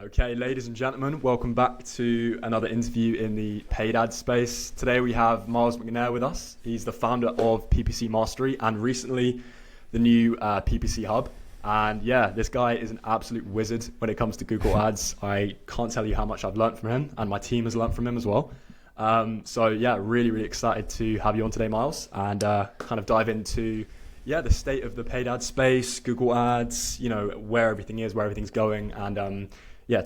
Okay, ladies and gentlemen, welcome back to another interview in the paid ad space. Today we have Miles Mcnair with us. He's the founder of PPC Mastery and recently the new PPC Hub. And yeah, this guy is an absolute wizard when it comes to Google Ads. I can't tell you how much I've learned from him, and my team has learned from him as well. So yeah, really excited to have you on today, Miles, and kind of dive into the state of the paid ad space, Google Ads, where everything is, where everything's going, and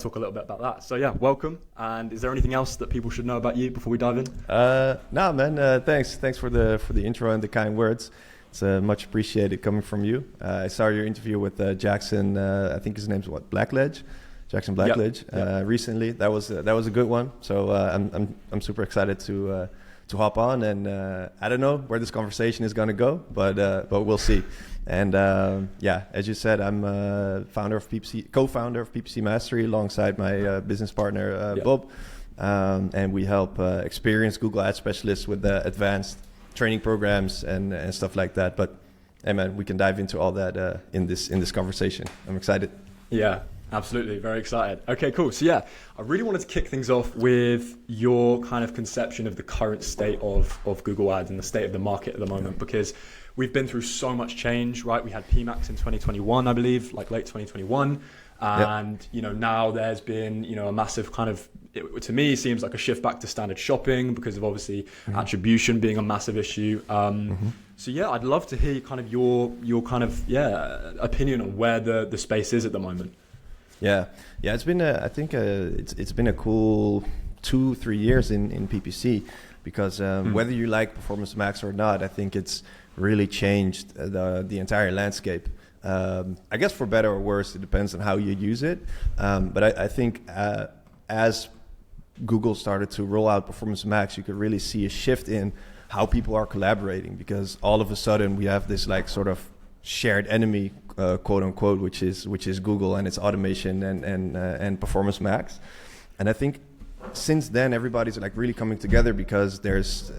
talk a little bit about that. So yeah, welcome. And is there anything else that people should know about you before we dive in? No, man. Thanks for the intro and the kind words. It's much appreciated coming from you. I saw your interview with Jackson. I think his name's Blackledge, Jackson Blackledge. Yep. Recently, that was a good one. So I'm super excited to hop on, and I don't know where this conversation is going to go, but we'll see. And as you said, I'm co-founder of PPC Mastery alongside my business partner Bob, and we help experienced Google Ads specialists with advanced training programs and stuff like that. But hey, man, we can dive into all that in this conversation. I'm excited. Yeah. Absolutely, very excited. Okay, cool. So yeah, I really wanted to kick things off with your kind of conception of the current state of Google Ads and the state of the market at the moment, because we've been through so much change, right? We had PMAX in 2021, I believe, like late 2021. And, now there's been, a massive kind of, to me, seems like a shift back to standard shopping because of obviously attribution being a massive issue. So yeah, I'd love to hear kind of your kind of, opinion on where the space is at the moment. Yeah. It's been it's been a cool 2-3 years in PPC because whether you like Performance Max or not, I think it's really changed the entire landscape. I guess for better or worse, it depends on how you use it. But I think as Google started to roll out Performance Max, you could really see a shift in how people are collaborating, because all of a sudden we have this like sort of shared enemy, quote unquote, which is Google and its automation and Performance Max. And I think since then everybody's like really coming together because there's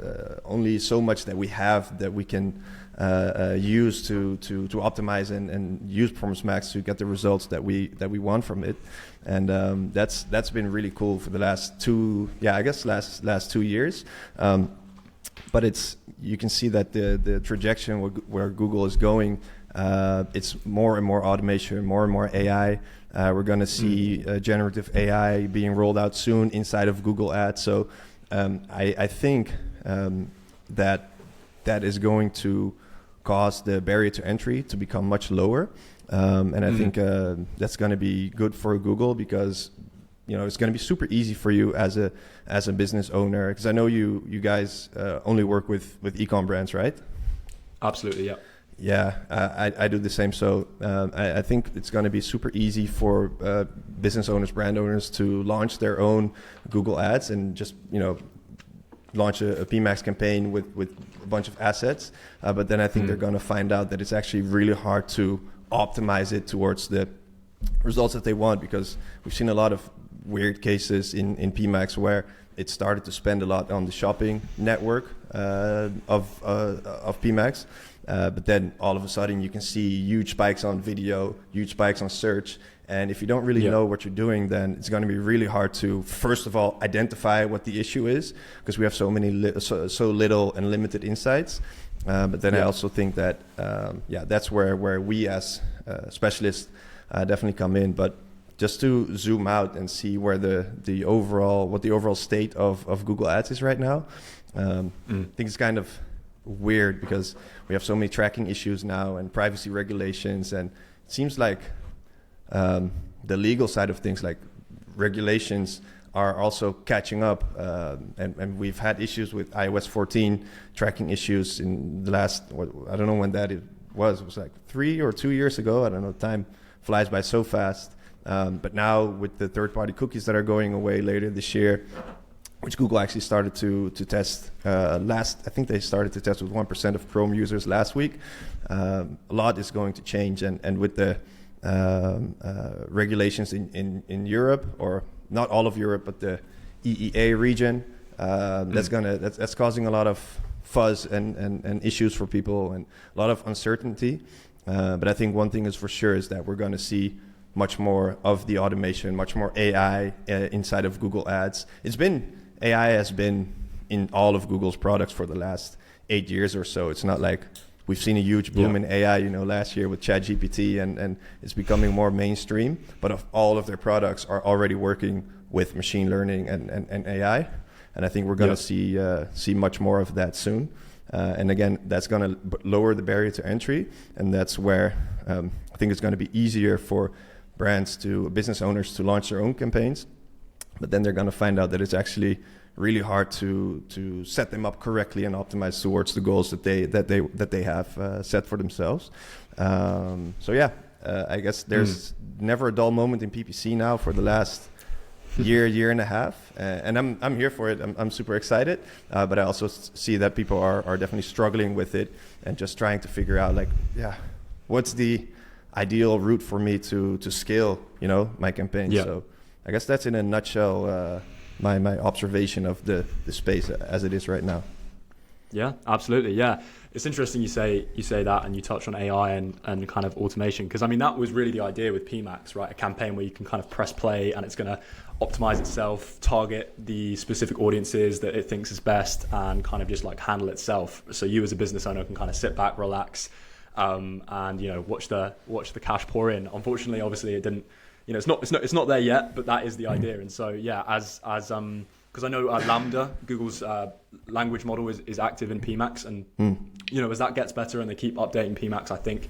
only so much that we have that we can use to optimize and use Performance Max to get the results that we want from it. And that's been really cool for the last 2 years. But you can see that the trajectory where Google is going, it's more and more automation, more and more AI. We're going to see generative AI being rolled out soon inside of Google Ads. So I think that is going to cause the barrier to entry to become much lower. And I think that's going to be good for Google because it's going to be super easy for you as a business owner, because I know you guys only work with e-com brands, right? Absolutely, yeah. Yeah, I do the same. So I think it's going to be super easy for business owners, brand owners to launch their own Google Ads and just launch a PMAX campaign with a bunch of assets. But then I think they're going to find out that it's actually really hard to optimize it towards the results that they want, because we've seen a lot of weird cases in PMAX where it started to spend a lot on the shopping network of PMAX. But then all of a sudden you can see huge spikes on video, huge spikes on search. And if you don't really know what you're doing, then it's going to be really hard to, first of all, identify what the issue is, because we have so many so little and limited insights. But then I also think that that's where we as specialists definitely come in. But just to zoom out and see where the overall state of Google Ads is right now, I think it's kind of weird because we have so many tracking issues now and privacy regulations, and it seems like the legal side of things, like regulations, are also catching up, and we've had issues with iOS 14 tracking issues in the last, I don't know when that it was like 3 or 2 years ago. I don't know, time flies by so fast. But now with the third-party cookies that are going away later this year, which Google actually started to test I think they started to test with 1% of Chrome users last week. A lot is going to change, and with the regulations in Europe, or not all of Europe, but the EEA region, that's causing a lot of fuzz and issues for people and a lot of uncertainty. But I think one thing is for sure is that we're going to see much more of the automation, much more AI inside of Google Ads. AI has been in all of Google's products for the last 8 years or so. It's not like we've seen a huge boom in AI, last year with ChatGPT, and it's becoming more mainstream. But all of their products are already working with machine learning and AI. And I think we're going to see much more of that soon. And again, that's going to lower the barrier to entry. And that's where I think it's going to be easier for business owners to launch their own campaigns. But then they're going to find out that it's actually really hard to set them up correctly and optimize towards the goals that they have set for themselves. I guess there's never a dull moment in PPC now for the last year and a half, and I'm here for it. I'm super excited, but I also see that people are definitely struggling with it and just trying to figure out what's the ideal route for me to scale my campaign. So I guess that's in a nutshell my observation of the space as it is right now. Yeah, absolutely. Yeah, it's interesting you say that, and you touch on AI and kind of automation, because I mean that was really the idea with PMax, right? A campaign where you can kind of press play and it's going to optimize itself, target the specific audiences that it thinks is best, and kind of just like handle itself. So you as a business owner can kind of sit back, relax, and watch the cash pour in. Unfortunately, obviously, it didn't. It's not there yet, but that is the idea. And so because I know Lambda, Google's language model, is active in PMax, and as that gets better and they keep updating PMax, I think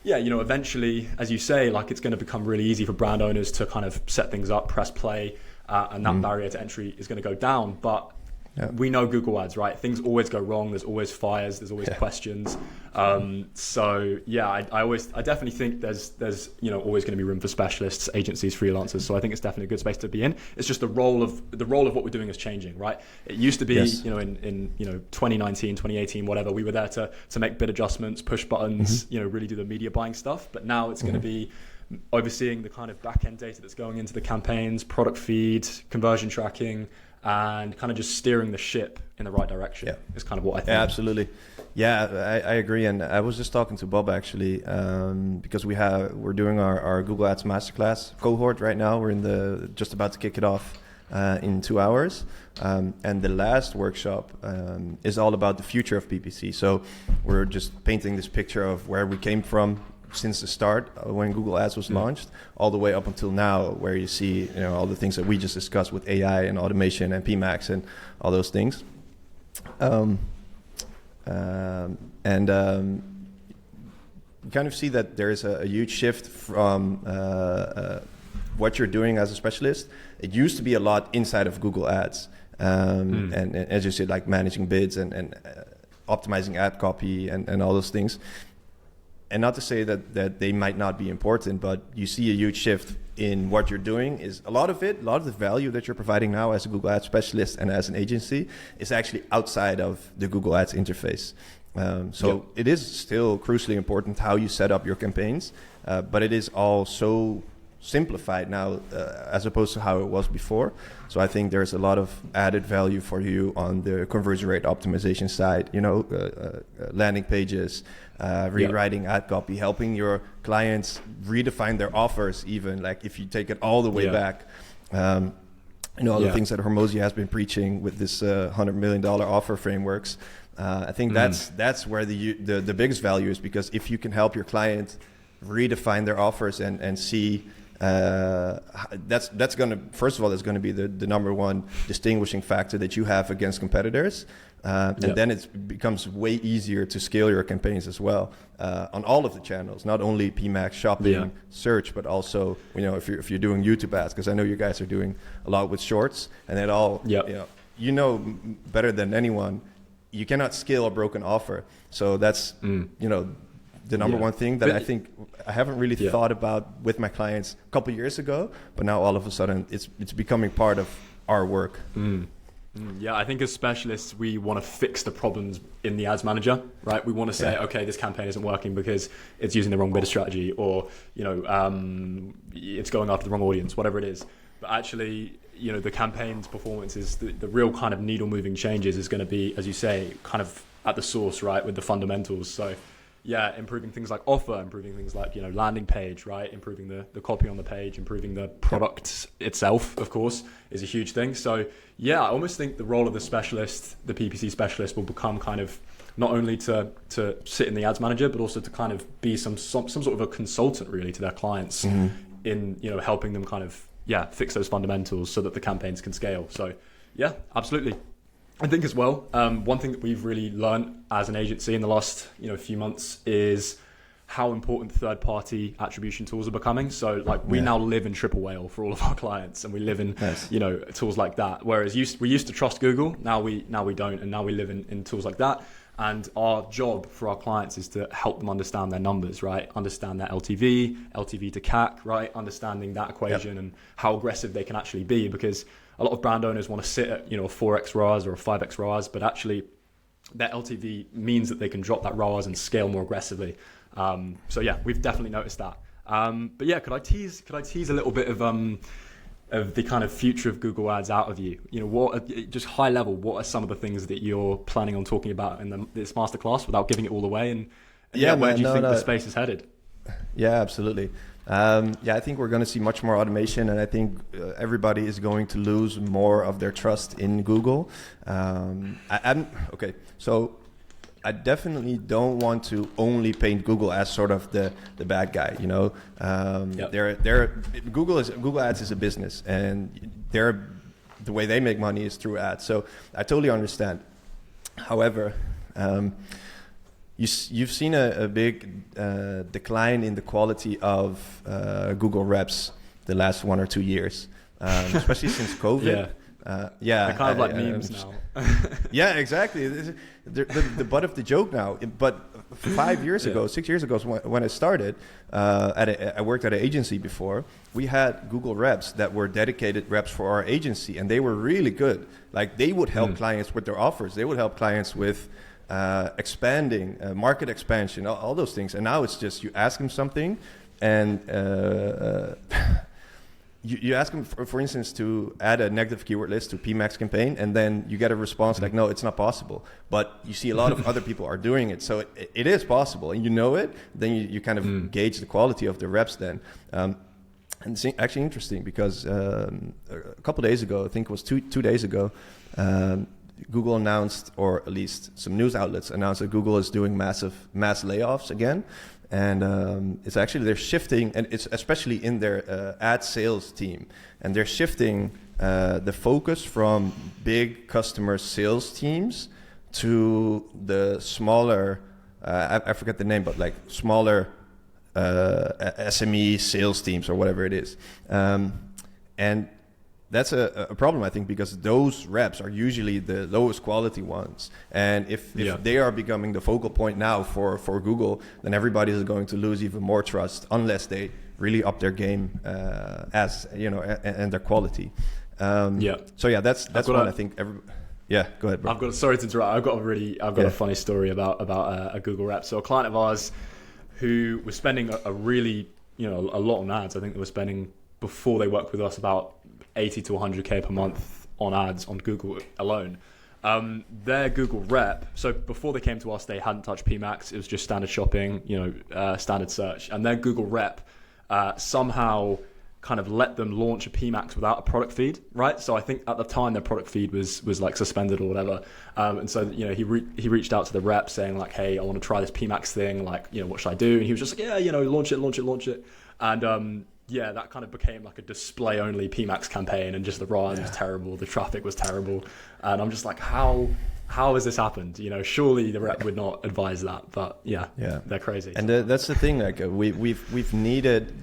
eventually, as you say, like it's going to become really easy for brand owners to kind of set things up, press play, and that barrier to entry is going to go down. But we know Google Ads, right? Things always go wrong. There's always fires. There's always questions. I definitely think there's always going to be room for specialists, agencies, freelancers. So I think it's definitely a good space to be in. It's just the role of what we're doing is changing, right? It used to be, in 2019, 2018, whatever, we were there to make bid adjustments, push buttons, really do the media buying stuff. But now it's going to be overseeing the kind of back end data that's going into the campaigns, product feed, conversion tracking, and kind of just steering the ship in the right direction is kind of what I think. Yeah, absolutely. Yeah, I agree. And I was just talking to Bob actually, because we're doing our Google Ads Masterclass cohort right now. We're just about to kick it off in 2 hours. And the last workshop is all about the future of PPC. So we're just painting this picture of where we came from since the start when Google Ads was launched, all the way up until now, where you see all the things that we just discussed with AI and automation and PMax and all those things. You kind of see that there is a huge shift from what you're doing as a specialist. It used to be a lot inside of Google Ads, and as you said, like managing bids and optimizing ad copy and all those things. And not to say that they might not be important, but you see a huge shift in what you're doing. Is a lot of the value that you're providing now as a Google Ads specialist and as an agency is actually outside of the Google Ads interface. It is still crucially important how you set up your campaigns, but it is all so simplified now as opposed to how it was before. So I think there's a lot of added value for you on the conversion rate optimization side, landing pages, rewriting ad copy, helping your clients redefine their offers, even like if you take it all the way back. The things that Hormozy has been preaching with this $100 million offer frameworks. I think that's where the biggest value is, because if you can help your client redefine their offers and see that's going to, first of all, that's going to be the number one distinguishing factor that you have against competitors. And then it becomes way easier to scale your campaigns as well on all of the channels, not only PMax, shopping, search, but also, if you're doing YouTube ads, because I know you guys are doing a lot with shorts, and it all, better than anyone, you cannot scale a broken offer. So that's, the number one thing that I think I haven't really thought about with my clients a couple of years ago, but now all of a sudden it's becoming part of our work. Yeah, I think as specialists, we want to fix the problems in the ads manager, right? We want to say, okay, this campaign isn't working because it's using the wrong bidder strategy, or, it's going after the wrong audience, whatever it is. But actually, the campaign's performance is the real kind of needle moving changes is going to be, as you say, kind of at the source, right? With the fundamentals. So yeah, improving things like offer, improving things like, landing page, right? Improving the copy on the page, improving the product itself, of course, is a huge thing. So yeah, I almost think the role of the specialist, the PPC specialist, will become kind of not only to sit in the ads manager, but also to kind of be some sort of a consultant really to their clients in, helping them kind of, fix those fundamentals so that the campaigns can scale. So yeah, absolutely. I think as well, one thing that we've really learned as an agency in the last few months is how important third-party attribution tools are becoming. So like we now live in triple whale for all of our clients, and we live in tools like that. Whereas we used to trust Google, now we don't, and now we live in tools like that. And our job for our clients is to help them understand their numbers, right? Understand their LTV to CAC, right? Understanding that equation and how aggressive they can actually be, because a lot of brand owners want to sit at, a 4x ROAS or a 5x ROAS, but actually their LTV means that they can drop that ROAS and scale more aggressively. So yeah, we've definitely noticed that. But yeah, could I tease a little bit of the kind of future of Google Ads out of you? What, just high level, what are some of the things that you're planning on talking about in this masterclass without giving it all away? And where do you think the space is headed? Yeah, absolutely. I think we're going to see much more automation, and I think everybody is going to lose more of their trust in Google. So I definitely don't want to only paint Google as sort of the bad guy. Google Ads is a business, and the way they make money is through ads. So I totally understand. However, you've seen a big decline in the quality of Google reps the last 1 or 2 years, especially since COVID. They're kind of like memes now. Yeah, exactly. The butt of the joke now. But 5 years ago, 6 years ago, when I started, I worked at an agency before. We had Google reps that were dedicated reps for our agency, and they were really good. Like they would help clients with their offers. They would help clients with expanding, market expansion, all those things. And now it's just you ask them something, and you ask them, for instance, to add a negative keyword list to PMax campaign, and then you get a response like, no, it's not possible. But you see a lot of other people are doing it. So it is possible, and you know it. Then you kind of gauge the quality of the reps then. And it's actually interesting because a couple of days ago, I think it was two days ago, Google announced, or at least some news outlets announced, that Google is doing mass layoffs again. And it's actually, they're shifting, and it's especially in their ad sales team. And they're shifting the focus from big customer sales teams to the smaller, I forget the name, but like smaller SME sales teams or whatever it is. And that's a problem, I think, because those reps are usually the lowest quality ones. And if they are becoming the focal point now for Google, then everybody is going to lose even more trust unless they really up their game and their quality. So yeah, that's what I think. Yeah, go ahead, bro. Sorry to interrupt. I've got a funny story about a Google rep. So a client of ours who was spending a really a lot on ads. I think they were spending, before they worked with us, about 80 to 100K per month on ads on Google alone. Their Google rep, so before they came to us, they hadn't touched PMax. It was just standard shopping, standard search. And their Google rep somehow kind of let them launch a PMax without a product feed, right? So I think at the time their product feed was like suspended or whatever. And so, he reached out to the rep saying like, hey, I want to try this PMax thing. Like, what should I do? And he was just like, yeah, launch it. And, that kind of became like a display-only PMax campaign, and just the ROAS was terrible, the traffic was terrible, and I'm just like, how has this happened? Surely the rep would not advise that, but they're crazy. And that's the thing, like we've needed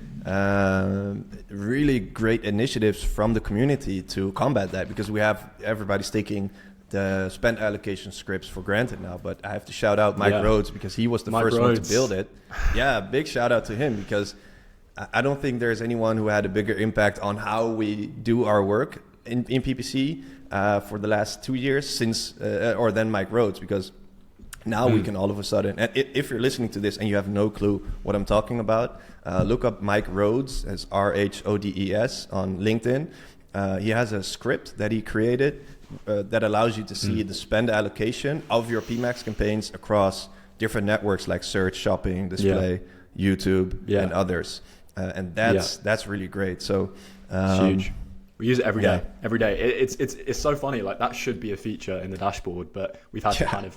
really great initiatives from the community to combat that, because we have everybody's taking the spend allocation scripts for granted now. But I have to shout out Mike Rhodes, because he was the first one to build it. Yeah, big shout out to him, because I don't think there's anyone who had a bigger impact on how we do our work in PPC for the last 2 years than Mike Rhodes, because now we can all of a sudden, and if you're listening to this and you have no clue what I'm talking about, look up Mike Rhodes, as RHODES, on LinkedIn. He has a script that he created that allows you to see the spend allocation of your PMax campaigns across different networks like search, shopping, display, YouTube, and others. And that's really great. So huge. We use it every day. Every day. It's so funny. Like that should be a feature in the dashboard, but we've had to kind of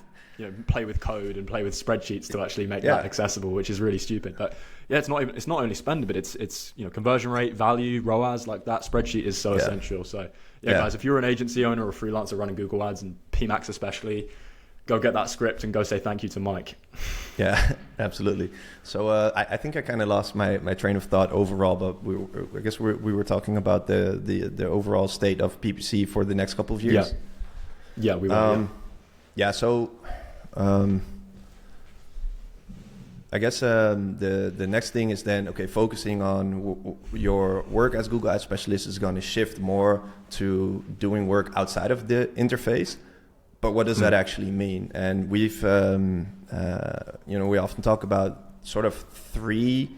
play with code and play with spreadsheets to actually make that accessible, which is really stupid. But it's not only spend, but it's conversion rate, value, ROAS. Like that spreadsheet is so essential. So guys, if you're an agency owner or a freelancer running Google Ads and PMax especially, go get that script and go say thank you to Mike. Yeah, absolutely. So I think I kind of lost my train of thought overall, but I guess we were talking about the overall state of PPC for the next couple of years. Yeah, we were. So I guess the next thing is then, focusing on your work as Google Ads Specialist is going to shift more to doing work outside of the interface. But what does that actually mean? And we've, we often talk about sort of 3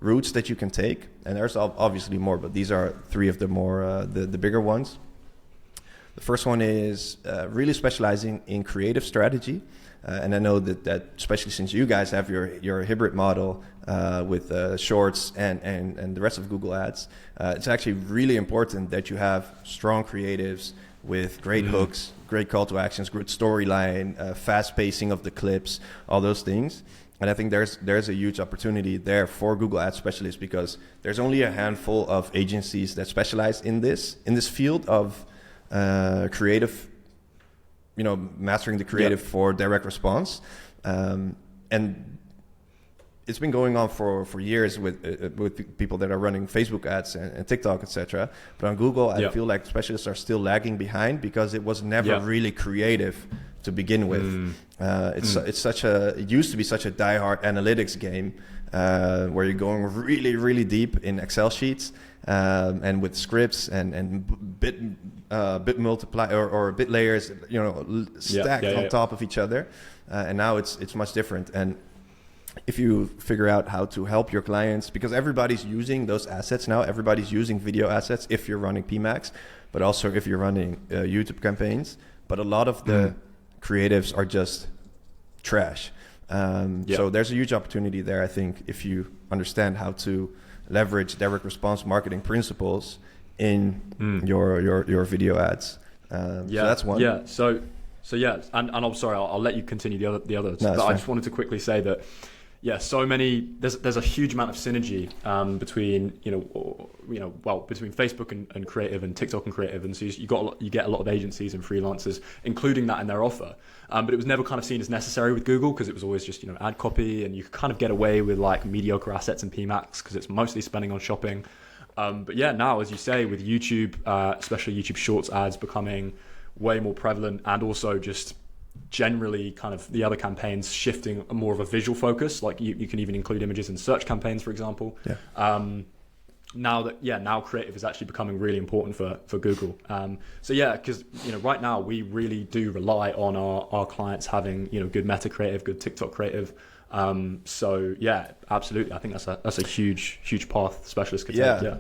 routes that you can take. And there's obviously more, but these are 3 of the more, the bigger ones. The first one is really specializing in creative strategy. And I know that especially since you guys have your hybrid model with Shorts and the rest of Google Ads, it's actually really important that you have strong creatives with great hooks, great call to actions, good storyline, fast pacing of the clips, all those things. And I think there's a huge opportunity there for Google Ads Specialists because there's only a handful of agencies that specialize in this field of creative, mastering the creative for direct response. And it's been going on for years with people that are running Facebook ads and TikTok, etc. But on Google, I feel like specialists are still lagging behind because it was never really creative to begin with. It used to be such a diehard analytics game where you're going really, really deep in Excel sheets and with scripts and bit multiply or bit layers, stacked on top of each other. And now it's much different. And if you figure out how to help your clients, because everybody's using those assets now, everybody's using video assets if you're running PMax, but also if you're running YouTube campaigns. But a lot of the creatives are just trash. So there's a huge opportunity there, I think, if you understand how to leverage direct response marketing principles in your video ads. So that's one. Yeah. So and I'm sorry, I'll let you continue the others. No, but I just wanted to quickly say that. There's a huge amount of synergy between between Facebook and creative and TikTok and creative, and so you get a lot of agencies and freelancers including that in their offer. But it was never kind of seen as necessary with Google because it was always just ad copy, and you could kind of get away with like mediocre assets in PMax because it's mostly spending on shopping. But now, as you say, with YouTube, especially YouTube Shorts ads becoming way more prevalent, and also just generally kind of the other campaigns shifting more of a visual focus, like you can even include images in search campaigns, for example. Now creative is actually becoming really important for Google. Because right now we really do rely on our clients having good meta creative, good TikTok creative. Absolutely. I think that's a huge path specialists could take.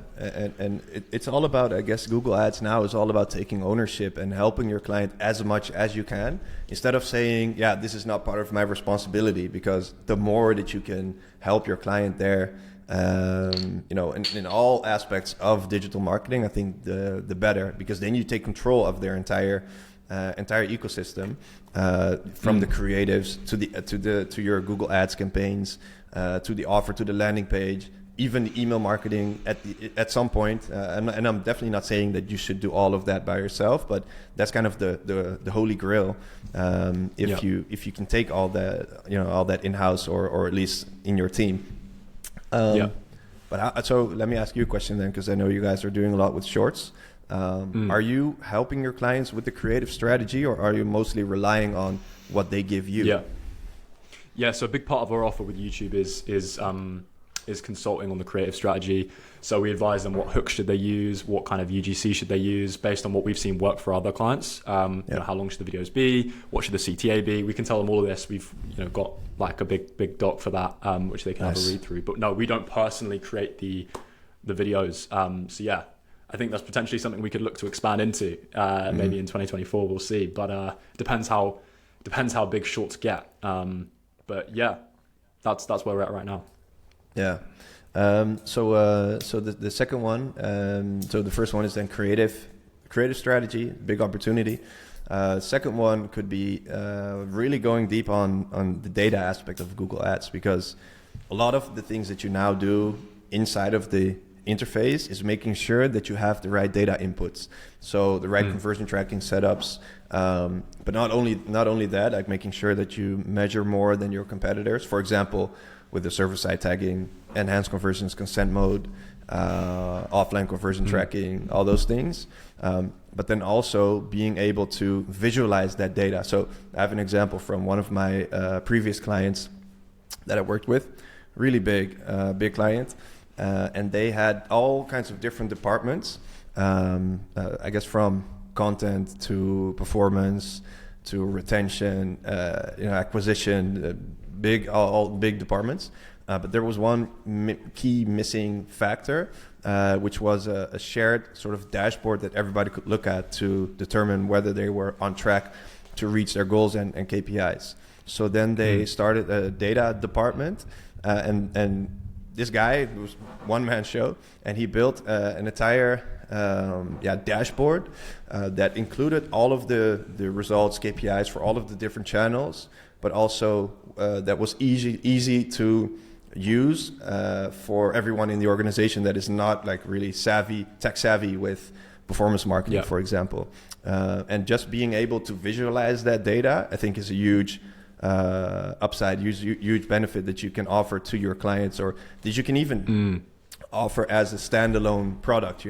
And it's all about, I guess, Google Ads now is all about taking ownership and helping your client as much as you can, instead of saying, this is not part of my responsibility, because the more that you can help your client there, in all aspects of digital marketing, I think the better, because then you take control of their entire ecosystem, from the creatives to your Google Ads campaigns, to the offer, to the landing page, even email marketing at some point. And I'm definitely not saying that you should do all of that by yourself, but that's kind of the holy grail. If you can take all that in-house or at least in your team. But so let me ask you a question then, because I know you guys are doing a lot with Shorts. Are you helping your clients with the creative strategy, or are you mostly relying on what they give you? So a big part of our offer with YouTube is consulting on the creative strategy. So we advise them what hooks should they use, what kind of UGC should they use based on what we've seen work for other clients. How long should the videos be? What should the CTA be? We can tell them all of this. We've got like a big doc for that, which they can have a read through. But no, we don't personally create the videos. I think that's potentially something we could look to expand into maybe in 2024. We'll see, but depends how big Shorts get. But yeah, that's where we're at right now. Yeah. So the second one, so the first one is then creative strategy, big opportunity. Second one could be really going deep on the data aspect of Google Ads, because a lot of the things that you now do inside of the interface is making sure that you have the right data inputs, so the right conversion tracking setups. But not only that, like making sure that you measure more than your competitors. For example, with the server-side tagging, enhanced conversions, consent mode, offline conversion tracking, all those things. But then also being able to visualize that data. So I have an example from one of my previous clients that I worked with, really big client. And they had all kinds of different departments, I guess from content to performance to retention, acquisition, all big departments. But there was one key missing factor, which was a shared sort of dashboard that everybody could look at to determine whether they were on track to reach their goals and KPIs. So then they started a data department, and this guy, it was one-man show, and he built an entire dashboard that included all of the results, KPIs for all of the different channels, but also that was easy to use for everyone in the organization that is not like really tech savvy with performance marketing, for example. And just being able to visualize that data, I think, is a huge upside, huge benefit that you can offer to your clients, or that you can even offer as a standalone product,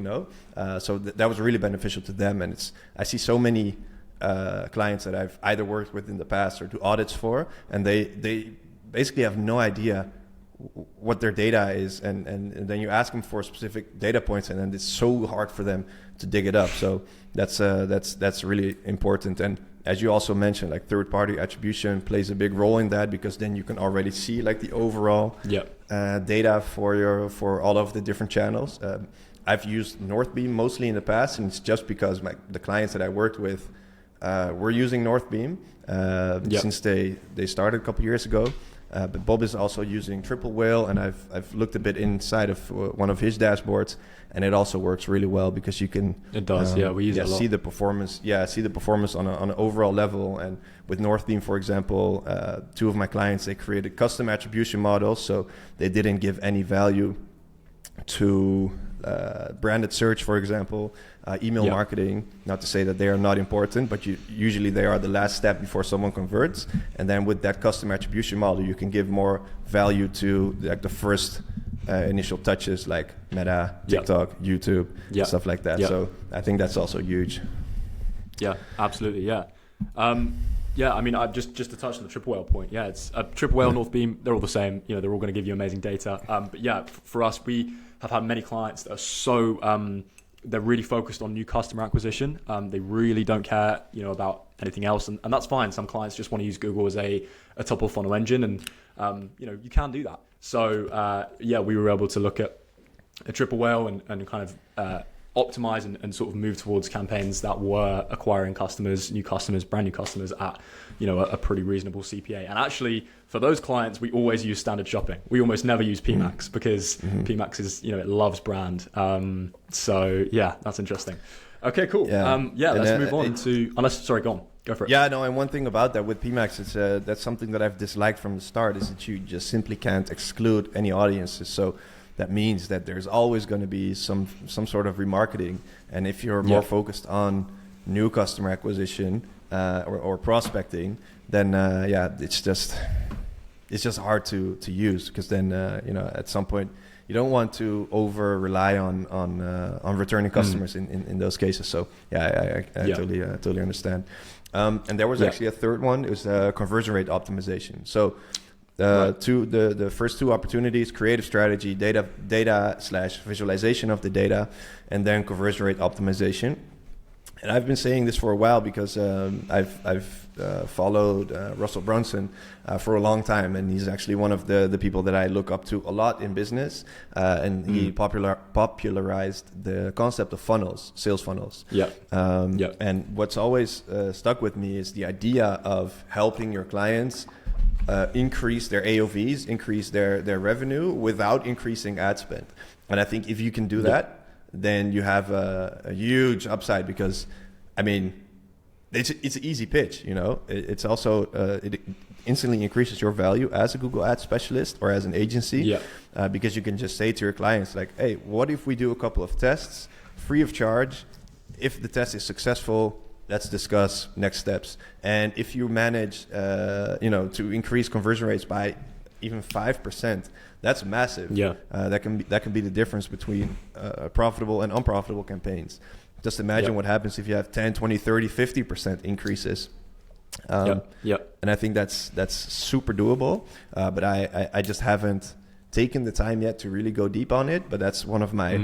so that was really beneficial to them. And I see so many clients that I've either worked with in the past or do audits for, and they basically have no idea what their data is, and then you ask them for specific data points, and then it's so hard for them to dig it up. So that's really important. And as you also mentioned, like third-party attribution plays a big role in that, because then you can already see like the overall data for all of the different channels. I've used Northbeam mostly in the past, and it's just because the clients that I worked with were using Northbeam since they started a couple years ago. But Bob is also using Triple Whale, and I've looked a bit inside of one of his dashboards, and it also works really well, because you can we use it a lot. see the performance on an overall level. And with Northbeam, for example, two of my clients, they created custom attribution models, so they didn't give any value to branded search, for example, email marketing. Not to say that they are not important, but usually they are the last step before someone converts. And then with that custom attribution model, you can give more value to like the first initial touches, like Meta, TikTok, YouTube, stuff like that. So I think that's also huge. Yeah, absolutely. Yeah. I mean, just to touch on the Triple Whale point, it's Triple Whale, Northbeam, they're all the same. They're all going to give you amazing data. But for us, we have had many clients that are they're really focused on new customer acquisition. They really don't care, about anything else, and that's fine. Some clients just want to use Google as a top of funnel engine, and you can do that. So we were able to look at a Triple Whale and kind of optimize and sort of move towards campaigns that were acquiring customers, new customers, brand new customers at a pretty reasonable CPA. And actually, for those clients, we always use standard shopping. We almost never use PMax, because PMax is it loves brand. So that's interesting. Okay, cool. Let's move on to go on. Go for it. Yeah, no, and one thing about that with PMax, it's that's something that I've disliked from the start, is that you just simply can't exclude any audiences. So that means that there's always going to be some sort of remarketing. And if you're more focused on new customer acquisition or prospecting, then it's just hard to use, because then at some point you don't want to over rely on returning customers in those cases. So I totally understand. And there was actually a third one. It was conversion rate optimization. So the first two opportunities: creative strategy, data / visualization of the data, and then conversion rate optimization. And I've been saying this for a while, because I've followed Russell Brunson for a long time, and he's actually one of the people that I look up to a lot in business. And he popularized the concept of funnels, sales funnels. And what's always stuck with me is the idea of helping your clients increase their AOVs, increase their revenue without increasing ad spend. And I think if you can do that, then you have a huge upside, because, I mean, it's an easy pitch, you know. It's also, it instantly increases your value as a Google Ads specialist or as an agency, because you can just say to your clients, like, hey, what if we do a couple of tests free of charge? If the test is successful, let's discuss next steps. And if you manage, to increase conversion rates by even 5%, that's massive. That can be the difference between profitable and unprofitable campaigns. Just imagine what happens if you have 10, 20, 30, 50% increases. And I think that's super doable. But I just haven't taken the time yet to really go deep on it. But that's one of my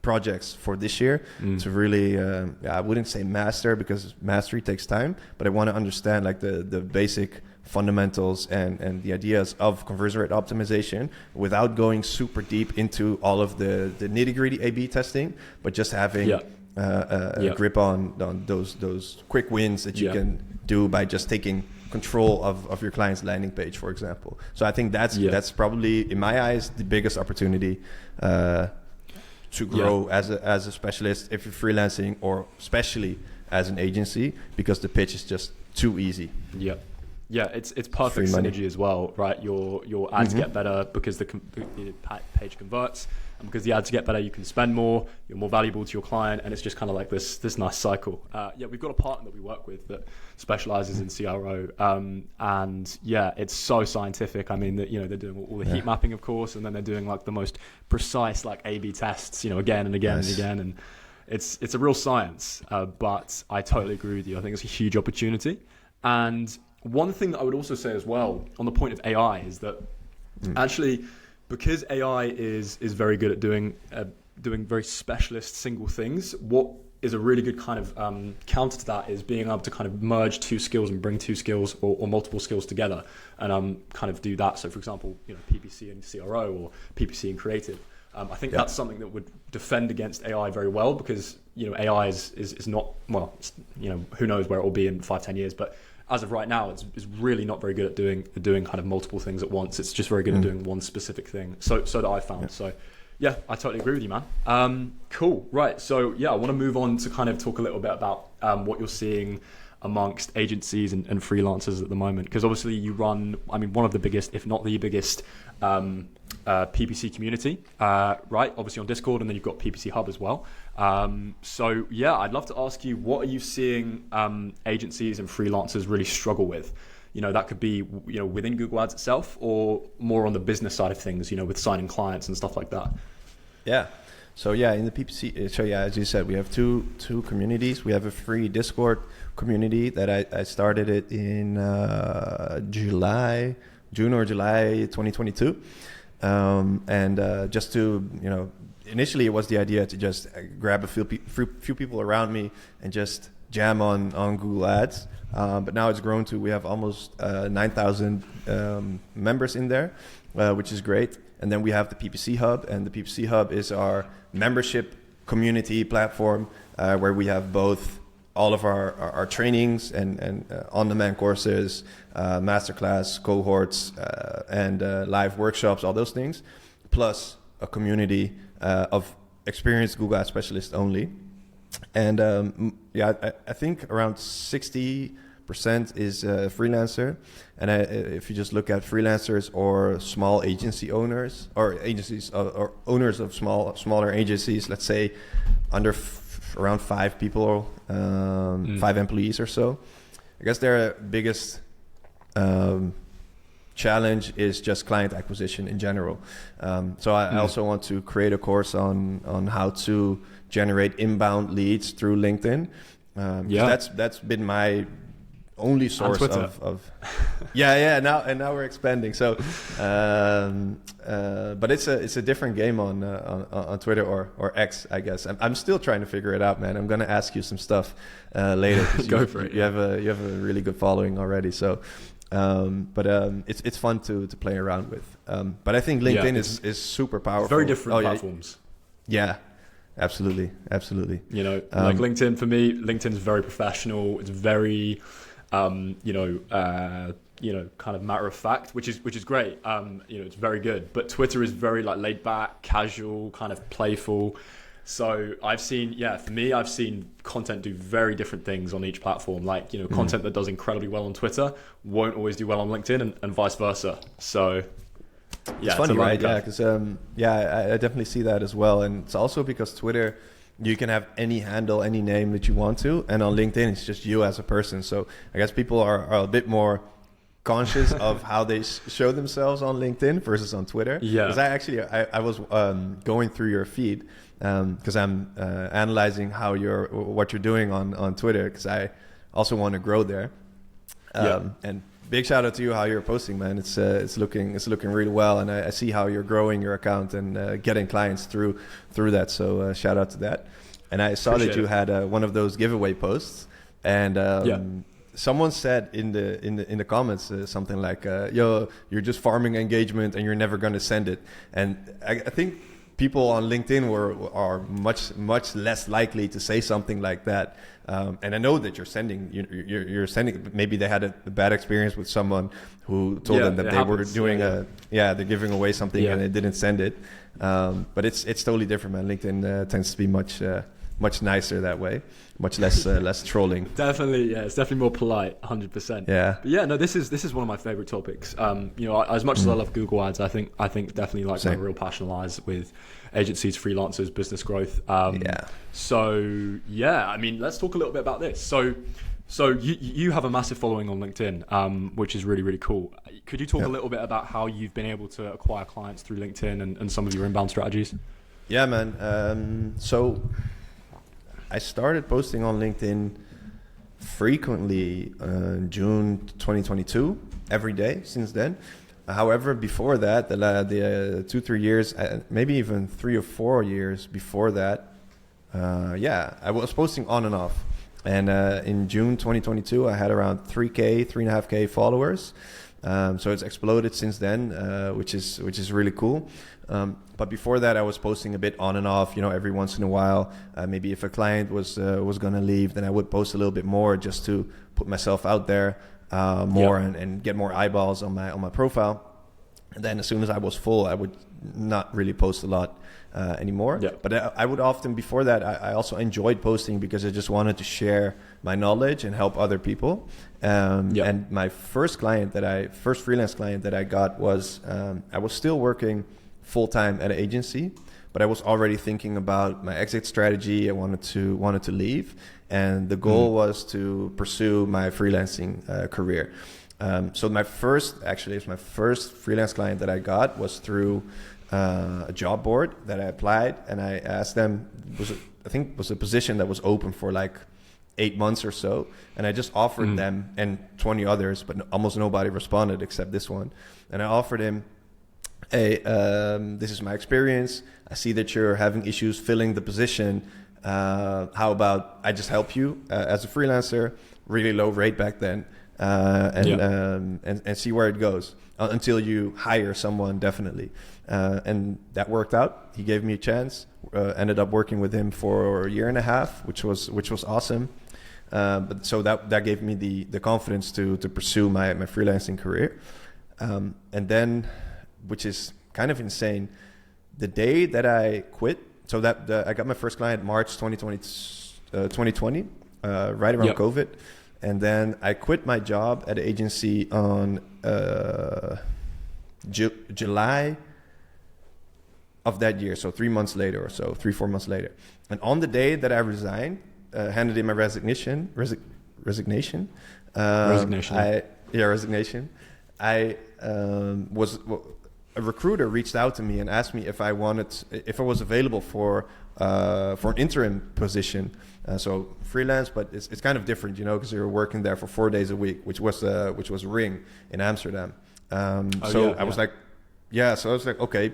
projects for this year, to really, I wouldn't say master, because mastery takes time, but I want to understand like the basic fundamentals and the ideas of conversion rate optimization without going super deep into all of the nitty-gritty A/B testing, but just having a grip on those quick wins that you can do by just taking control of your client's landing page, for example. So I think that's probably, in my eyes, the biggest opportunity to grow as a specialist if you're freelancing, or especially as an agency, because the pitch is just too easy. It's perfect synergy as well, right? Your ads get better because the page converts, and because the ads get better, you can spend more, you're more valuable to your client, and it's just kind of like this nice cycle. We've got a partner that we work with that specializes in CRO, and it's so scientific. I mean, that, you know, they're doing all the heat mapping, of course, and then they're doing like the most precise like A/B tests, you know, again and again and again, and it's a real science. But I totally agree with you. I think it's a huge opportunity. And one thing that I would also say as well on the point of AI is that actually, because AI is very good at doing very specialist single things, what is a really good kind of counter to that is being able to kind of merge two skills and bring two skills or multiple skills together and kind of do that. So for example, you know, PPC and CRO, or PPC and creative. I think that's something that would defend against AI very well, because, you know, AI is not, well, you know, who knows where it will be in 5-10 years, but as of right now, it's really not very good at doing kind of multiple things at once. It's just very good at doing one specific thing. So that I found. So I totally agree with you, man. Cool. Right. So I want to move on to kind of talk a little bit about what you're seeing amongst agencies and freelancers at the moment, because obviously you run, I mean, one of the biggest, if not the biggest, PPC community, right? Obviously on Discord, and then you've got PPC Hub as well. I'd love to ask you, what are you seeing agencies and freelancers really struggle with? You know, that could be, you know, within Google Ads itself, or more on the business side of things, you know, with signing clients and stuff like that. So in the PPC, as you said, we have two communities. We have a free Discord community that I started it in June or July 2022. Just to, you know, initially it was the idea to just grab a few people around me and just jam on Google Ads. But now it's grown to, we have almost 9,000 members in there, which is great. And then we have the PPC Hub, and the PPC Hub is our membership community platform, where we have both all of our trainings and on-demand courses, masterclass, cohorts, and live workshops, all those things, plus a community of experienced Google Ads specialists only. And I think around 60% is freelancer. And if you just look at freelancers or small agency owners, or agencies or owners of smaller agencies, let's say under around 5 people, 5 employees or so, I guess their biggest challenge is just client acquisition in general. So I also want to create a course on how to generate inbound leads through LinkedIn. That's been my only source of now we're expanding. So but it's a different game on Twitter or X, I guess. I'm still trying to figure it out, man. I'm gonna ask you some stuff later. Go for it. You have a really good following already, so it's fun to play around with. But I think LinkedIn is super powerful. Very different platforms. Yeah, absolutely. You know, like LinkedIn, for me, LinkedIn is very professional. It's very kind of matter of fact, which is great. It's very good. But Twitter is very like laid back, casual, kind of playful. So I've seen content do very different things on each platform. Like, content that does incredibly well on Twitter won't always do well on LinkedIn, and vice versa. So yeah, it's funny, right? Yeah, because I definitely see that as well. And it's also because Twitter, you can have any handle, any name that you want to, and on LinkedIn, it's just you as a person. So I guess people are a bit more conscious of how they show themselves on LinkedIn versus on Twitter. Yeah, because I was going through your feed because I'm analyzing what you're doing on Twitter, because I also want to grow there. And big shout out to you, how you're posting, man. It's looking really well, and I see how you're growing your account and getting clients through that. So shout out to that. And I saw that you had one of those giveaway posts, and someone said in the comments something like, "Yo, you're just farming engagement, and you're never going to send it." And I think people on LinkedIn are much less likely to say something like that. And I know that you're sending. Maybe they had a bad experience with someone who told them that they were doing they're giving away something and they didn't send it. But it's totally different, man. LinkedIn tends to be much nicer that way, much less trolling. Definitely, it's definitely more polite, 100%. Yeah. But no, this is one of my favorite topics. As much as I love Google Ads, I think definitely like my real passion lies with agencies, freelancers, business growth. So I mean, let's talk a little bit about this. So you have a massive following on LinkedIn, which is really, really cool. Could you talk a little bit about how you've been able to acquire clients through LinkedIn and some of your inbound strategies? Yeah, man. So I started posting on LinkedIn frequently in June 2022, every day since then. However, before that, the 2-3 years, maybe even 3 or 4 years before that, I was posting on and off. And in June 2022, I had around 3.5K followers. So it's exploded since then, which is really cool. But before that, I was posting a bit on and off, every once in a while. Maybe if a client was going to leave, then I would post a little bit more just to put myself out there more and get more eyeballs on my profile. And then as soon as I was full, I would not really post a lot anymore. Yeah. But I would often, before that, I also enjoyed posting because I just wanted to share my knowledge and help other people. And my first freelance client that I got was, I was still working full-time at an agency, but I was already thinking about my exit strategy. I wanted to leave, and the goal was to pursue my freelancing career. So my first freelance client that I got was through a job board that I applied, and I asked them, it was a position that was open for like 8 months or so, and I just offered them and 20 others, but almost nobody responded except this one. And I offered him, hey, this is my experience. I see that you're having issues filling the position. How about I just help you as a freelancer, really low rate back then, and see where it goes until you hire someone, definitely. And that worked out. He gave me a chance. Ended up working with him for a year and a half, which was awesome. But so that gave me the confidence to pursue my freelancing career. And then, which is kind of insane, the day that I quit, so I got my first client March 2020, right around COVID. And then I quit my job at the agency on July of that year, so 3 months later or so, 3-4 months later. And on the day that I resigned, handed in my resignation. A recruiter reached out to me and asked me if I was available for an interim position. So freelance, but it's kind of different, because you're working there for 4 days a week, which was Ring in Amsterdam. I was like, okay,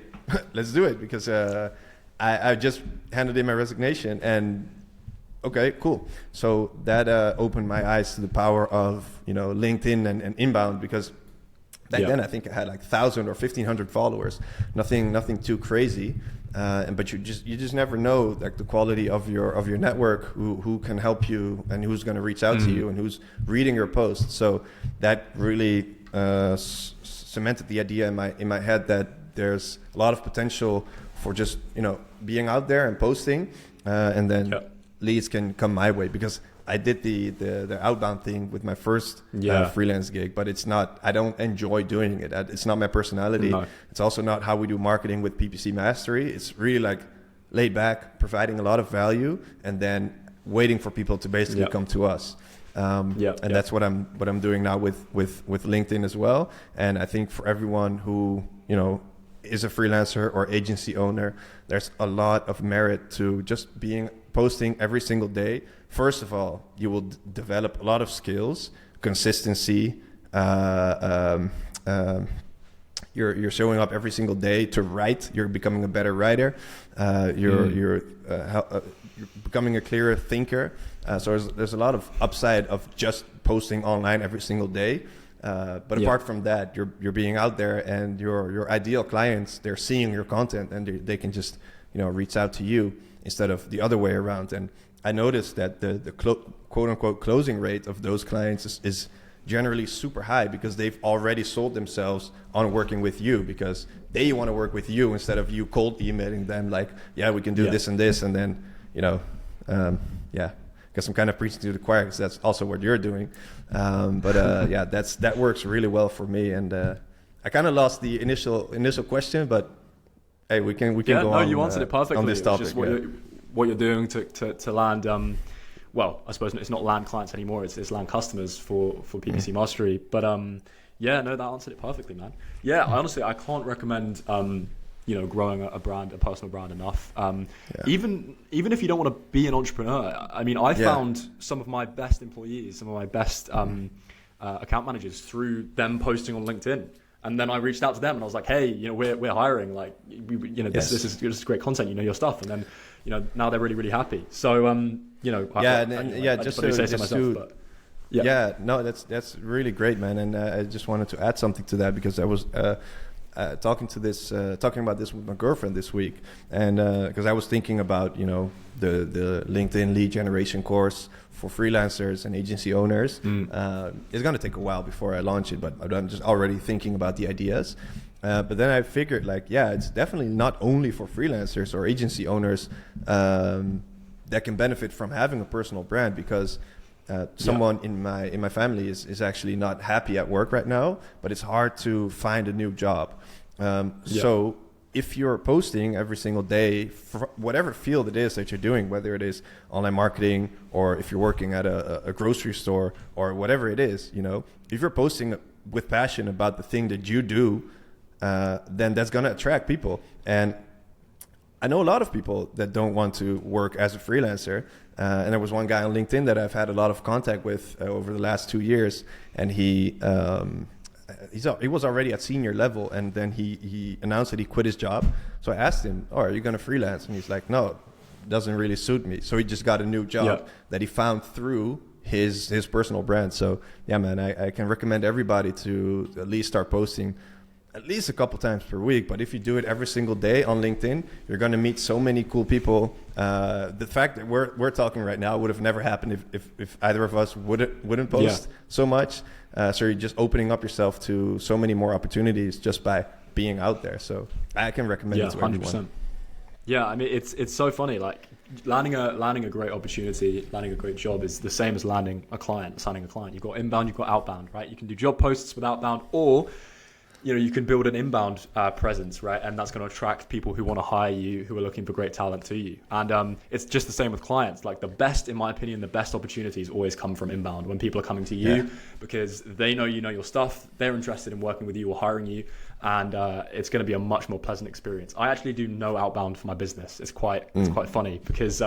let's do it, because I just handed in my resignation, and okay, cool. So that opened my eyes to the power of LinkedIn and inbound, because back then I think I had like 1,000 or 1,500 followers, nothing too crazy. But you just never know, like, the quality of your network, who can help you and who's going to reach out to you and who's reading your posts. So that really cemented the idea in my head that there's a lot of potential for just being out there and posting, and then leads can come my way, because I did the outbound thing with my first freelance gig, but it's not. I don't enjoy doing it. It's not my personality. No. It's also not how we do marketing with PPC Mastery. It's really like laid back, providing a lot of value, and then waiting for people to basically come to us. That's what I'm doing now with LinkedIn as well. And I think for everyone who is a freelancer or agency owner, there's a lot of merit to just posting every single day. First of all, you will develop a lot of skills, consistency. You're showing up every single day to write. You're becoming a better writer. You're becoming a clearer thinker. So there's a lot of upside of just posting online every single day. But apart from that, you're being out there, and your ideal clients, they're seeing your content, and they can just reach out to you instead of the other way around. And I noticed that the quote unquote closing rate of those clients is generally super high, because they've already sold themselves on working with you, because they want to work with you instead of you cold emailing them like, we can do this and this, and then because I'm kind of preaching to the choir, because that's also what you're doing. That works really well for me. And I kind of lost the initial question, but hey, we can go on. No, you answered it perfectly on this topic. It's just what you're doing to land. I suppose it's not land clients anymore. It's land customers for PPC Mastery. But that answered it perfectly, man. Yeah, honestly, I can't recommend growing a brand, a personal brand enough. Even if you don't want to be an entrepreneur. I mean, I found some of my best employees, some of my best account managers through them posting on LinkedIn. And then I reached out to them and I was like, hey, we're hiring. Like, this is great content. Your stuff. And then, now they're really, really happy. So, that's really great, man. And I just wanted to add something to that, because I was talking about this with my girlfriend this week, and because I was thinking about the LinkedIn lead generation course for freelancers and agency owners. It's going to take a while before I launch it, but I'm just already thinking about the ideas. But then I figured, it's definitely not only for freelancers or agency owners that can benefit from having a personal brand, because someone in my family is actually not happy at work right now, but it's hard to find a new job. So if you're posting every single day for whatever field it is that you're doing, whether it is online marketing or if you're working at a grocery store or whatever it is, if you're posting with passion about the thing that you do, then that's going to attract people. And I know a lot of people that don't want to work as a freelancer. And there was one guy on LinkedIn that I've had a lot of contact with over the last 2 years. And he was already at senior level. And then he announced that he quit his job. So I asked him, are you going to freelance? And he's like, no, it doesn't really suit me. So he just got a new job that he found through his personal brand. So yeah, man, I can recommend everybody to at least start posting at least a couple times per week. But if you do it every single day on LinkedIn, you're going to meet so many cool people. The fact that we're talking right now would have never happened if either of us wouldn't post so much. So you're just opening up yourself to so many more opportunities just by being out there. So I can recommend it to 100%. Everyone. Yeah, I mean, it's so funny. Like landing a great opportunity, landing a great job is the same as landing a client, signing a client. You've got inbound, you've got outbound, right? You can do job posts with outbound, or you can build an inbound presence, right? And that's going to attract people who want to hire you, who are looking for great talent to you. And it's just the same with clients. Like in my opinion, the best opportunities always come from inbound, when people are coming to you because they know your stuff, they're interested in working with you or hiring you, and it's going to be a much more pleasant experience. I actually do no outbound for my business. It's quite funny because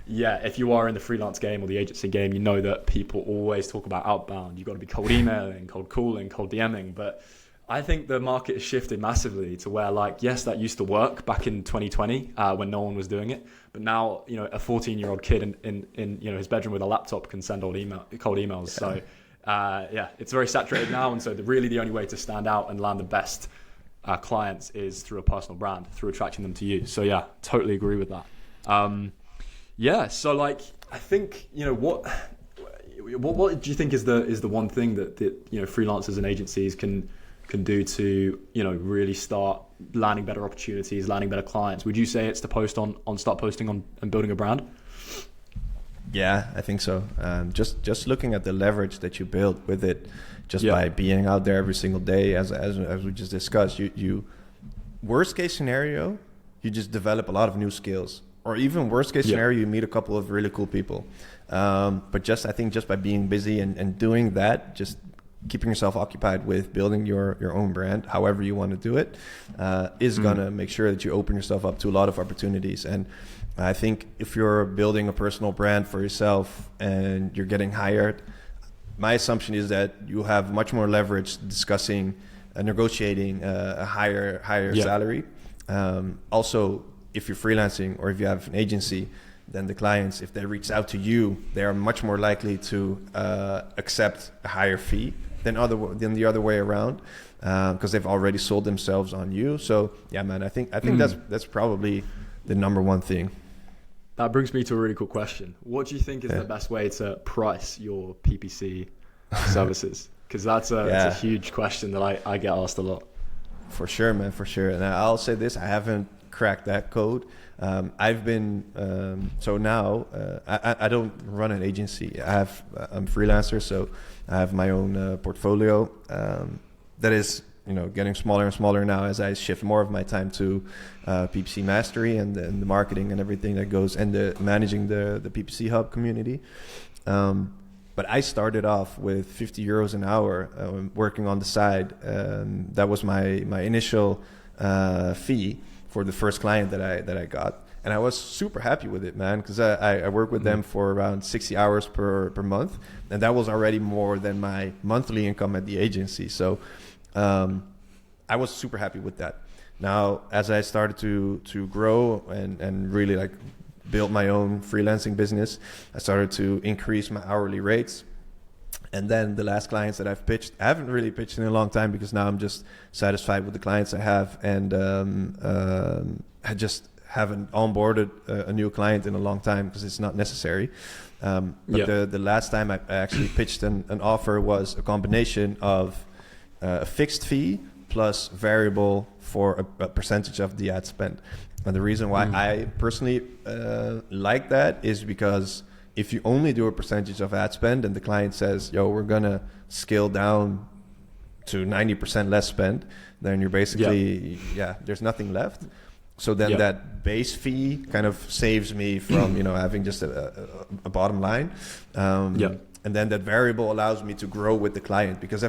if you are in the freelance game or the agency game, you know that people always talk about outbound. You've got to be cold emailing, cold calling, cold DMing, but I think the market has shifted massively to where, yes, that used to work back in 2020 when no one was doing it. But now, a 14-year-old kid in his bedroom with a laptop can send cold emails. So, it's very saturated now. And so the only way to stand out and land the best clients is through a personal brand, through attracting them to you. So, yeah, totally agree with that. So, I think, what do you think is the one thing that freelancers and agencies can do to really start landing better opportunities, landing better clients? Would you say it's to start posting on and building a brand? Yeah, I think so. Just looking at the leverage that you build with it, just by being out there every single day, as we just discussed, you worst case scenario, you just develop a lot of new skills, or even worst case scenario, you meet a couple of really cool people. But I think just by being busy and doing that, just keeping yourself occupied with building your own brand, however you want to do it, is gonna make sure that you open yourself up to a lot of opportunities. And I think if you're building a personal brand for yourself and you're getting hired, my assumption is that you have much more leverage discussing, negotiating a higher salary. Also, if you're freelancing or if you have an agency, then the clients, if they reach out to you, they are much more likely to accept a higher fee than the other way around, because they've already sold themselves on you. So yeah, man, I think that's probably the number one thing. That brings me to a really cool question. What do you think is the best way to price your PPC services? Because that's a huge question that I get asked a lot. For sure, man, for sure. And I'll say this, I haven't cracked that code. I've been, I don't run an agency. I'm a freelancer, so I have my own portfolio that is getting smaller and smaller now as I shift more of my time to PPC mastery and the marketing and everything that goes, and managing the PPC hub community. But I started off with 50 euros an hour working on the side. That was my initial fee for the first client that I got. And I was super happy with it, man, because I worked with them for around 60 hours per month. And that was already more than my monthly income at the agency. So I was super happy with that. Now, as I started to grow and really build my own freelancing business, I started to increase my hourly rates. And then the last clients that I've pitched, I haven't really pitched in a long time, because now I'm just satisfied with the clients I have, and I just haven't onboarded a new client in a long time because it's not necessary. But the last time I actually pitched an offer was a combination of a fixed fee plus variable for a percentage of the ad spend. And the reason why I personally like that is because if you only do a percentage of ad spend and the client says, yo, we're going to scale down to 90% less spend, then you're basically, there's nothing left. So then that base fee kind of saves me from, having just a bottom line. And then that variable allows me to grow with the client, because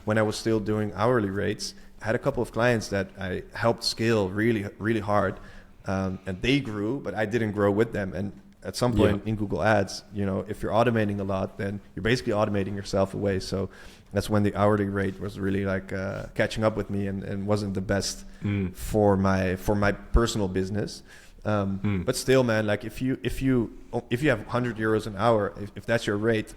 when I was still doing hourly rates, I had a couple of clients that I helped scale really, really hard. And they grew, but I didn't grow with them. And at some point in Google Ads, if you're automating a lot, then you're basically automating yourself away. So that's when the hourly rate was really catching up with me and wasn't the best for my personal business. But still, man, if you have 100 euros an hour, if that's your rate,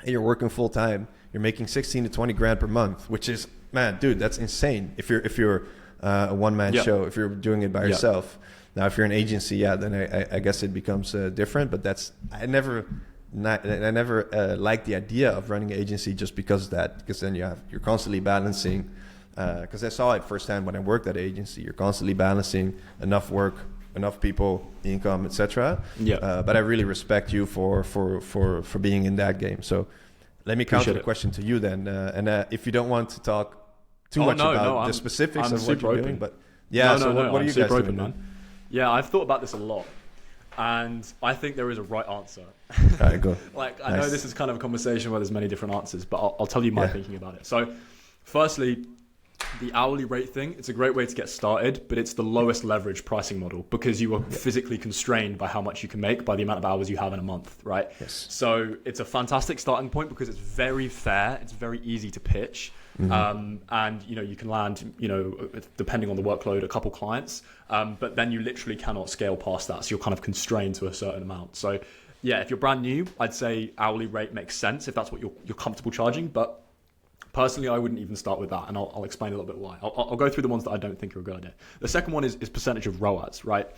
and you're working full time, you're making 16 to 20 grand per month, which is, man, dude, that's insane. If you're a one-man show, if you're doing it by yourself. Now, if you're an agency, then I guess it becomes different. But I never liked the idea of running an agency just because then you're constantly balancing. Because I saw it firsthand when I worked at an agency. You're constantly balancing enough work, enough people, income, etc. But I really respect you for being in that game. So let me counter the question to you then. And if you don't want to talk too much about the specifics of what you're doing, but what are you guys doing, man? Yeah, I've thought about this a lot, and I think there is a right answer. All right, go. I know this is kind of a conversation where there's many different answers, but I'll tell you my thinking about it. So, firstly, the hourly rate thing, it's a great way to get started, but it's the lowest leverage pricing model because you are physically constrained by how much you can make by the amount of hours you have in a month, right? Yes. So it's a fantastic starting point because it's very fair. It's very easy to pitch. And you can land, depending on the workload, a couple clients, but then you literally cannot scale past that. So you're kind of constrained to a certain amount. So yeah, if you're brand new, I'd say hourly rate makes sense if that's what you're comfortable charging. But personally, I wouldn't even start with that, and I'll explain a little bit why. I'll go through the ones that I don't think are a good idea. The second one is percentage of ROAS, right?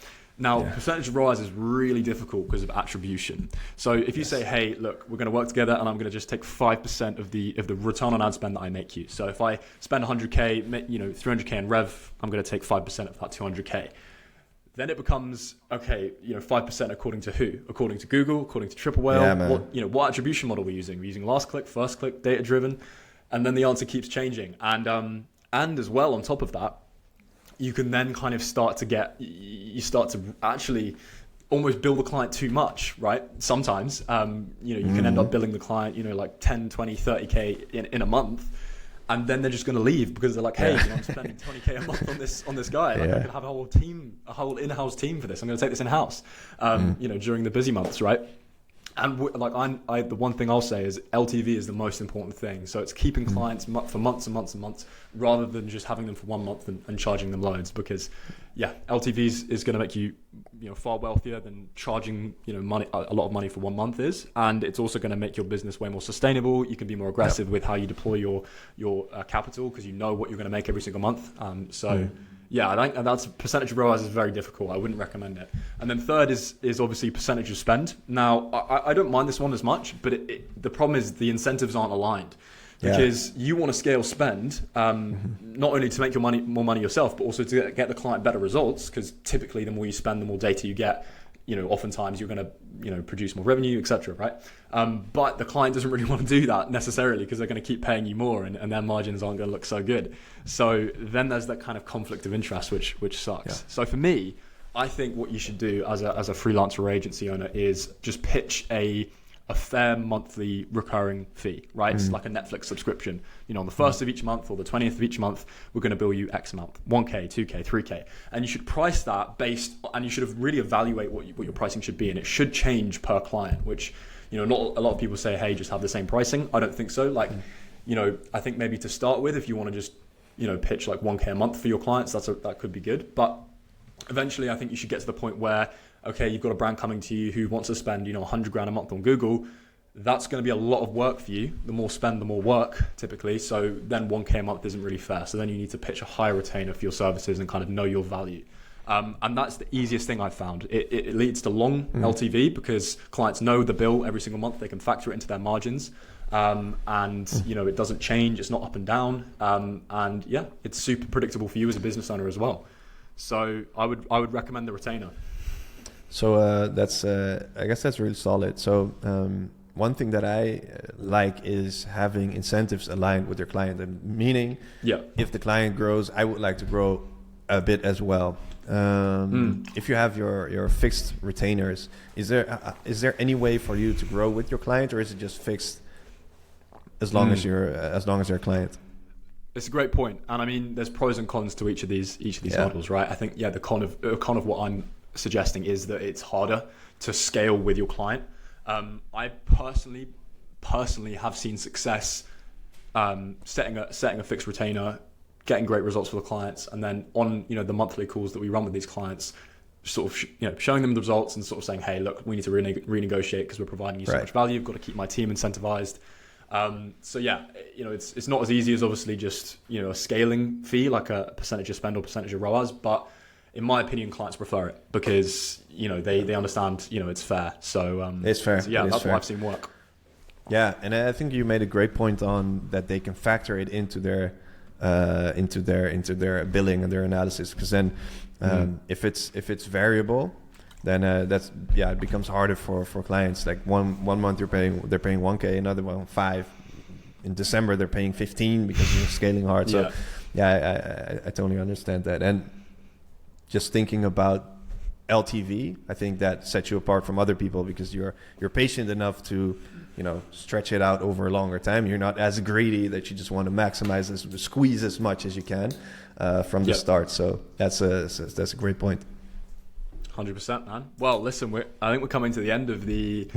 Now, percentage of ROAS is really difficult because of attribution. So if you say, hey, look, we're going to work together and I'm going to just take 5% of the return on ad spend that I make you. So if I spend 100K, 300K in rev, I'm going to take 5% of that 200K. Then it becomes, okay, 5% according to who? According to Google, according to Triple Whale. What attribution model we're using? We're using last click, first click, data driven. And then the answer keeps changing. And as well, on top of that, you can then kind of start to actually almost bill the client too much, right? Sometimes, you can end up billing the client, like 10, 20, 30K in a month. And then they're just going to leave because they're like, hey, I'm spending 20K a month on this guy. Like, I could have a whole in-house team for this. I'm going to take this in-house, during the busy months, right? And the one thing I'll say is LTV is the most important thing. So it's keeping clients for months and months and months rather than just having them for 1 month and charging them loads. Because LTV is going to make you far wealthier than charging money, a lot of money for 1 month is, and it's also going to make your business way more sustainable. You can be more aggressive with how you deploy your capital because you know what you're going to make every single month. I think that's percentage of ROAS is very difficult. I wouldn't recommend it. And then third is obviously percentage of spend. Now, I don't mind this one as much, but the problem is the incentives aren't aligned because you want to scale spend, not only to make your more money yourself, but also to get the client better results. Because typically, the more you spend, the more data you get. Oftentimes you're going to produce more revenue, etc. Right? But the client doesn't really want to do that necessarily because they're going to keep paying you more, and their margins aren't going to look so good. So then there's that kind of conflict of interest, which sucks. Yeah. So for me, I think what you should do as a freelancer or agency owner is just pitch a fair monthly recurring fee, right? It's like a Netflix subscription. On the 1st of each month or the 20th of each month, we're going to bill you X amount, 1K, 2K, 3K. And you should price that and you should really evaluate what your pricing should be. And it should change per client, which, not a lot of people say, hey, just have the same pricing. I don't think so. I think maybe to start with, if you want to just, pitch like 1K a month for your clients, that could be good. But eventually I think you should get to the point where, okay, you've got a brand coming to you who wants to spend, $100,000 a month on Google. That's going to be a lot of work for you. The more spend, the more work, typically. So then 1K a month isn't really fair. So then you need to pitch a higher retainer for your services and kind of know your value. And that's the easiest thing I've found. It leads to long LTV because clients know the bill every single month. They can factor it into their margins. It doesn't change. It's not up and down. It's super predictable for you as a business owner as well. So I would recommend the retainer. So I guess that's really solid. So one thing that I like is having incentives aligned with your client, and meaning if the client grows, I would like to grow a bit as well. If you have your fixed retainers, is there any way for you to grow with your client, or is it just fixed as long as you're a client? It's a great point, and I mean, there's pros and cons to each of these models, right? I think the con of what I'm suggesting is that it's harder to scale with your client. I personally have seen success setting a fixed retainer, getting great results for the clients, and then on the monthly calls that we run with these clients, sort of showing them the results and sort of saying, hey, look, we need to renegotiate because we're providing you so much value. You've got to keep my team incentivized. It's not as easy as obviously just a scaling fee like a percentage of spend or percentage of ROAS, but in my opinion, clients prefer it because they understand it's fair. So it's fair. So that's what I've seen work. Yeah, and I think you made a great point on that they can factor it into their billing and their analysis, because then if it's variable, then it becomes harder for clients. Like one month they're paying 1K, another one 5. In December they're paying 15 because you're scaling hard. So I totally understand that. And just thinking about LTV, I think that sets you apart from other people because you're patient enough to stretch it out over a longer time. You're not as greedy that you just want to maximize this, squeeze as much as you can from the start. So that's a great point. 100%, man. Well, listen, I think we're coming to the end of the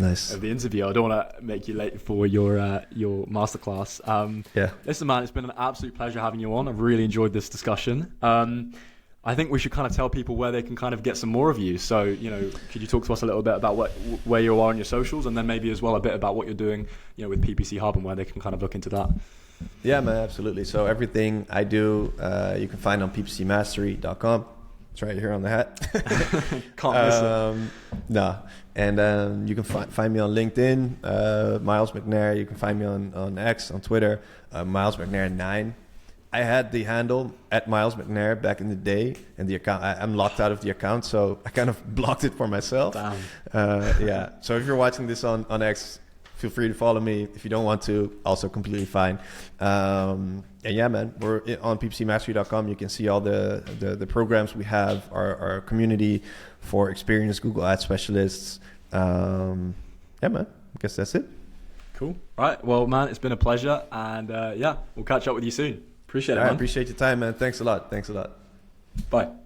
interview. I don't want to make you late for your masterclass. Listen, man, it's been an absolute pleasure having you on. I've really enjoyed this discussion. I think we should kind of tell people where they can kind of get some more of you. So, could you talk to us a little bit about where you are on your socials, and then maybe as well a bit about what you're doing, with PPC Hub and where they can kind of look into that? Yeah, man, absolutely. So everything I do, you can find on ppcmastery.com. It's right here on the hat. Can't miss it. No. And you can find me on LinkedIn, Miles Mcnair. You can find me on X, on Twitter, Miles Mcnair 9. I had the handle at Miles Mcnair back in the day, and the account I'm locked out of the account, so I kind of blocked it for myself. Damn. Yeah. So if you're watching this on X, feel free to follow me. If you don't want to, also completely fine. And yeah, man, we're on ppcmastery.com. You can see all the programs we have, our community for experienced Google Ads specialists. Yeah, man, I guess that's it. Cool. Right. Well, man, it's been a pleasure, and yeah, we'll catch up with you soon. Appreciate it, man. I appreciate your time, man. Thanks a lot. Bye.